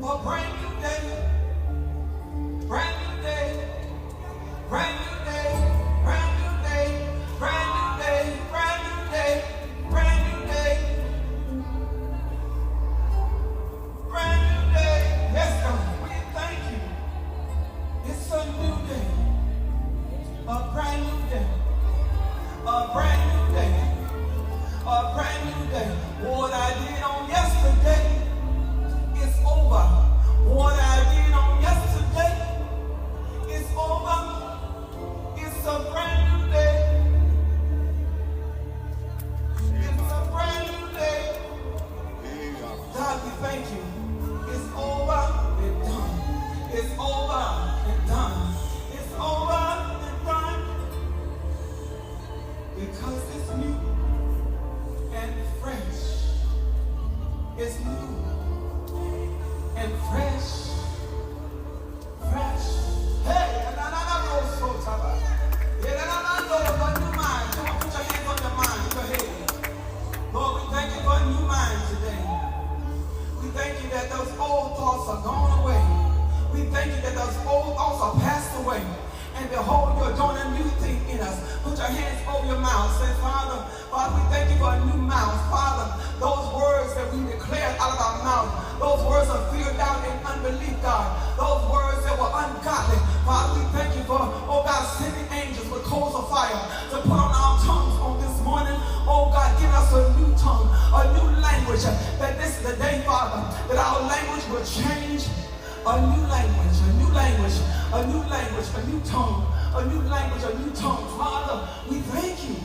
for a brand new day. Brand new day. Brand new day. Brand new day. Brand new day. Brand new day. Brand new day. Brand new day. Yes, God. We thank you. It's a new day. A brand new day. A brand new day. A brand new day. What I did on yesterday is over. What I did on yesterday is over. It's a brand new day. It's a brand new day. God, we thank you. It's over and done. It's over and done. It's over and done. Because it's new and fresh. It's new and fresh. Fresh. Hey, a new mind. Come on, put your hands on your mind. Go ahead. Lord, we thank you for a new mind today. We thank you that those old thoughts are gone away. We thank you that those old thoughts are passed away. And behold, you're doing a new thing in us. Put your hands over your mouth. Say, Father, we thank you for a new mouth. Father, those words that we declared out of our mouth, those words of fear, doubt, and unbelief, God. Those words that were ungodly. Father, we thank you for, oh God, sending angels with coals of fire to put on our tongues on this morning. Oh God, give us a new tongue, a new language. That this is the day, Father, that our language will change. A new language, a new language, a new language, a new tongue, a new language, a new tongue. Father, we thank you.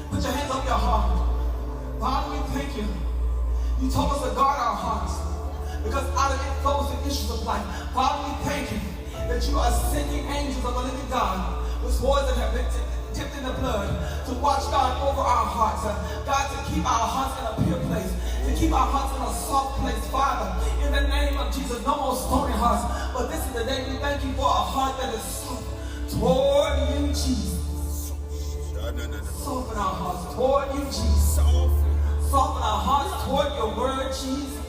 Put your hands on your heart. Father, we thank you. You told us to guard our hearts because out of it flows the issues of life. Father, we thank you that you are sending angels of the living God with swords that have been dipped in the blood to watch, God, over our hearts. God, to keep our hearts in a pure place, to keep our hearts in a soft place. Father, in the name of Jesus, no more stony hearts. But this is the day we thank you for a heart that is soft toward you, Jesus. Soften our hearts toward you, Jesus. Soften our hearts toward your word, Jesus.